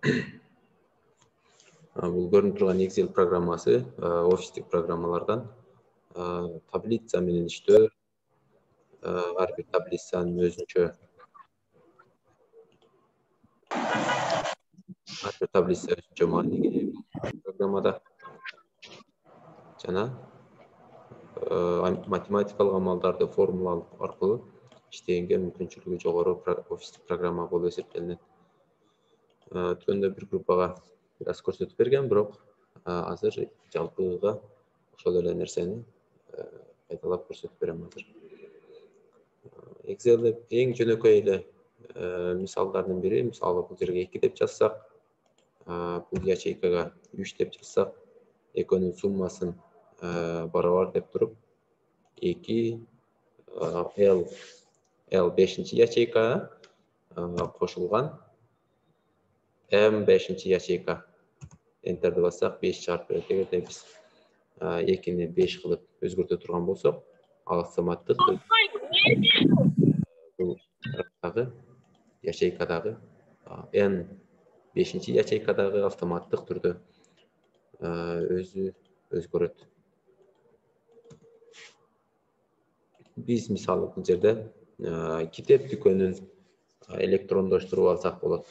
Бұл көрініп тұрған Excel программасы офистік программалардан таблица менен иштөө, ар бир таблицанын өзүнчө мааниге программада жана математикалык амалдарды формула аркылуу иштегенге мүмкүнчүлүгү жогору офистик программа болуп эсептелинет. Төндө бир группага бир аз көрсөтүп берген, бирок азыр жалпыга ошол эле нерсени кайталап көрсөтүп берем азыр. Excel'de эң жөнөкөй эле мисалдардын бири, мисалы бул жерге 2 деп жазсак, бул ячейкага 3 деп жазсак, экөөнүн суммасын барабар деп туруп 2 L 5-чи ячейкага кошулган M 5-чи ячейка Enter'ди бассак 5 чыгарып берет. Эгерде биз 2-ни 5 кылып өзгөртө турган болсок, ал автоматтык бул ячейкадагы N 5-чи ячейкадагы автоматтык түрдө өзү өзгөрөт. Биз мисалы бул жерде китеп дүкөнүн электрондоштуруп алсак болот.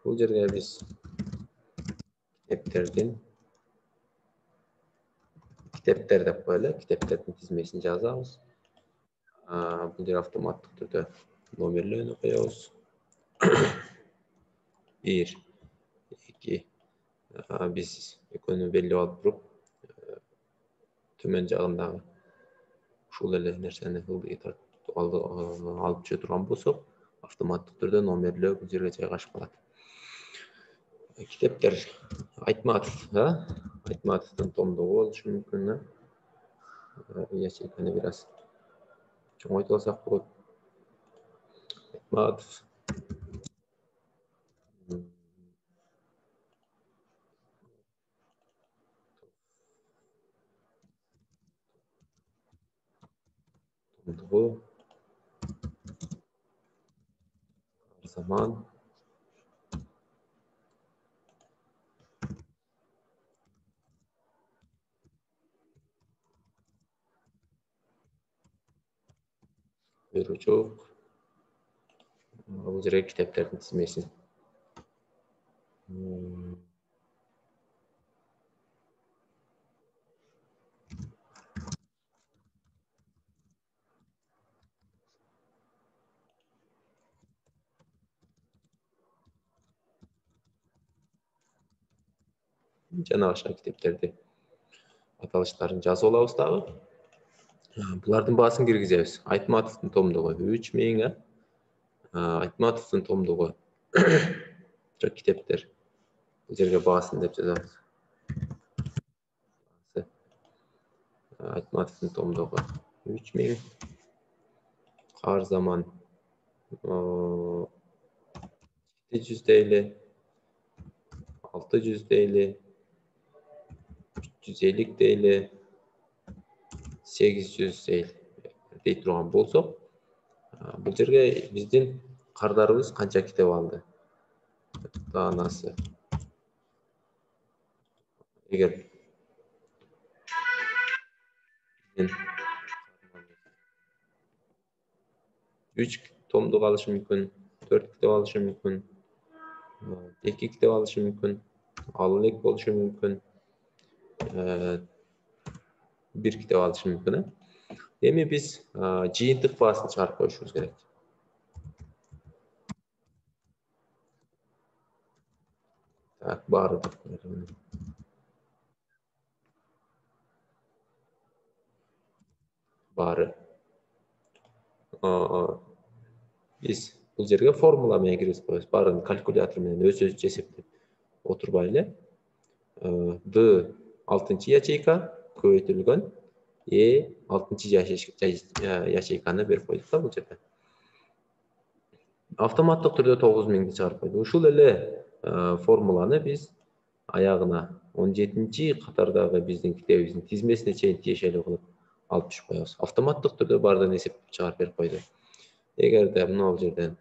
Бул жерге биз китептер деп коелу, китептердин тизмесин жазабыз. Бул жер автоматтык түрдө номерлөөнү коебуз. 1, 2 биз экөөнү белгилеп алып туруп, төмөн жагындагы ушул эле нерсени алып түшө турган болсок, автоматтык түрдө номерлөө бул жерге жайгашып калат. Китептер Айтматов, Айтматовдун томдугу болушу мүмкүн. Ячейканы бир аз чоңойтуп алсак болот. Айтматов. Томдугу. Zaman. Buyrucuk. Bul жерге китептердин тизмесин. Жана башка китептерди аталыштарын жазып алабыз дагы. Булардын баасын киргизебиз. Айтматовдун томдугу 3000, Айтматовдун томдугу китептер. Бул жерге баасын деп жазабыз. Айтматовдун томдугу 3000. Кар заман 700 дейли, 600 дейли, 350 дейли, 800 дейли дей турган болсок, бул жерге биздин кардарыбыз канча китеп алды? Таанасы. Эгер 3 томдук алышы мүмкүн, 4 китеп алышы мүмкүн, 2 китеп алышы мүмкүн, ал элек болушу мүмкүн, 1 китеп алышы мүмкүн. Эми биз жыйынтык баасын чыгарып коюшубуз керек. Так, баары. Баары. Биз бул жерге формула менен киргизип коебуз. Баарын калькулятор менен өзүбүз эсептеп отурбай эле. D 6-чы ячейка көбөйтүлгөн, E 6-чы ячейканы берип койдук да бул жерде. Автоматтык түрдө 9000ди чыгарып койду. Ушул эле формуланы биз аягына 17-чи катардагы биздин китебибиздин тизмесине чейин тиешелүү кылып алып түшүп коебуз. Автоматтык түрдө баардыгын эсептеп чыгарып берип койду. Эгерде мына жерден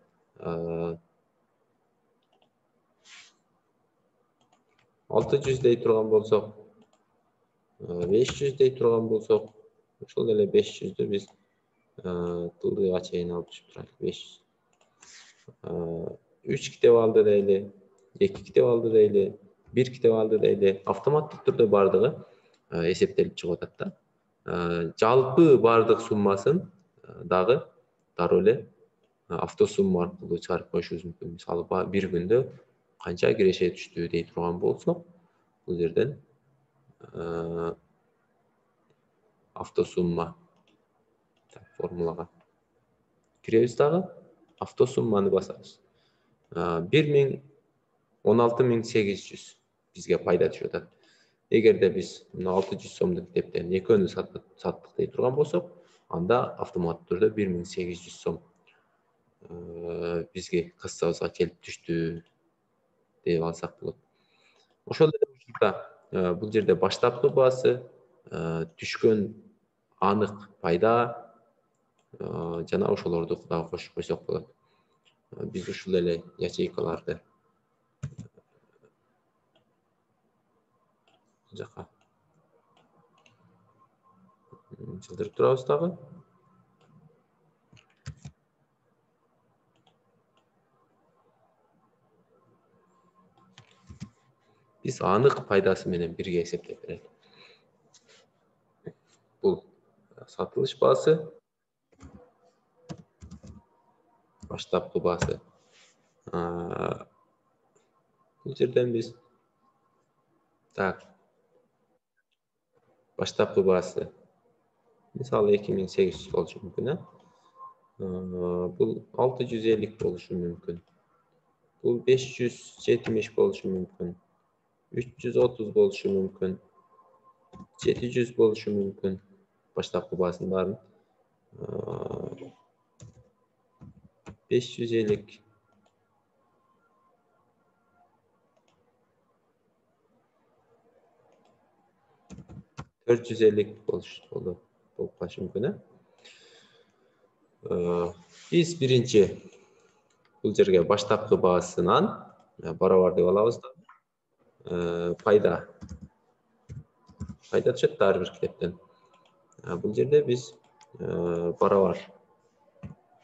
600 дей турган болсок, 500 дей турган болсок, ошол эле 500'дү биз тылдыга чейин алып түшүп турайлык. 500. 3 китеп алды дейли, 2 китеп алды дейли, 1 китеп алды дейли. Автоматтык түрдө бардыгы эсептелип чыгып атат да. Жалпы бардык суммасын дагы дароо эле автосумма аркылуу чыгарып коюшубуз мүмкүн. Мисалы бир күндө канча киреше түштү дей турган болсок, бул жерден автосумма формулага киребиз дагы автосумманы басабыз. 16.800 бизге пайда түшүп атат. Эгерде биз 600 сомдук китептен экөөнү саттык дей турган болсок, анда автоматтык түрдө 1800 сом бизге кассабызга келип түштү деп алсак болот. Ошол эле учурда бул жерде баштапкы баасы, түшкөн анык пайда жана ошолорду дагы кошуп койсок болот. Биз ушул эле ячейкаларды жака жылдырып турабыз дагы. Биз анык пайдасы менен бирге эсептеп берели. Бул сатылыш баасы, баштапкы баасы. Бул жерден биз баштапкы баасы мисалы 2800 болушу мүмкүн, бул 650 болушу мүмкүн. Бул 570 болушу мүмкүн. 330 болушу мүмкүн. 700 болушу мүмкүн. Баштапкы баасын баарын 550 450 болуп калышы мүмкүн. Биз биринчи бул жерге баштапкы баасынан барабар деп алабыз да. Пайда түшөт ар бир китептен. Бул жерде биз барабар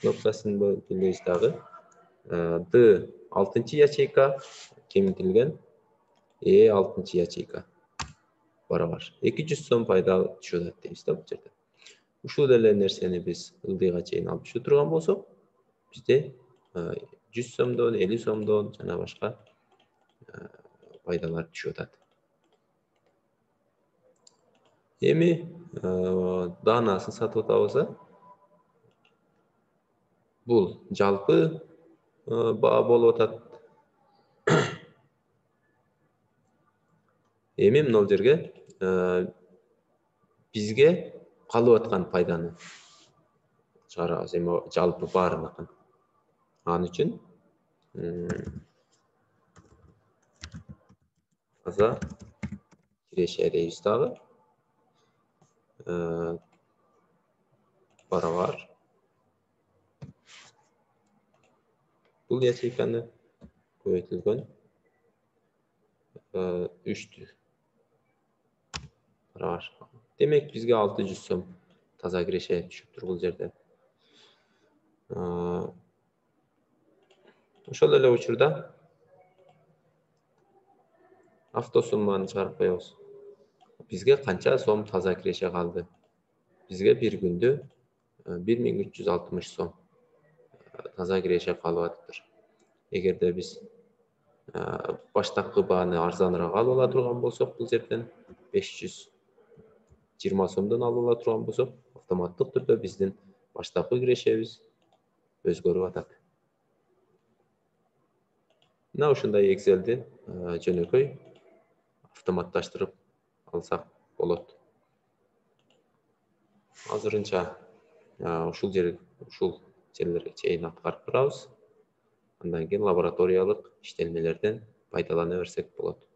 кнопкасын белгилейбиз дагы. Д 6-чы ячейка кемитилген, Е 6-чы ячейка барабар. 200 сом пайда түшүп атат дейбиз да бул жерде. Ушул эле нерсени биз ылдыйга чейин алып түшө турган болсок, бизде 100 сомдон, 50 сомдон жана башка пайдалар түшүп атат. Эми даанасын сатып атабыз. Бул жалпы баа болуп атат. Эми мына жерге бизге калып аткан пайданы чыгарабыз. Эми жалпы баарыныкын. Ал үчүн таза киреше дейбиз дагы. Барабар бул ячейканы көбөйтүлгөн 3-тү барабар. Демек бизге 600 сом таза киреше түшүптүр бул жерде. Ошол эле учурда автосумманы чыгарып коебуз. Бизге канча сом таза киреше калды? Бизге бир күндө 1360 сом таза киреше калып атыптыр. Эгерде биз баштапкы бааны арзаныраак алып ала турган болсок, бул жерден 520 сомдон алып ала турган болсок, автоматтык түрдө биздин баштапкы кирешебиз өзгөрүп атат. Мына ушундай Excel'ди жөнөкөй автоматташтырып алсак болот. Азырынча ушул жерлерге чейин аткарып турабыз. Андан кийин лабораториялык иштелмелерден пайдалана берсек болот.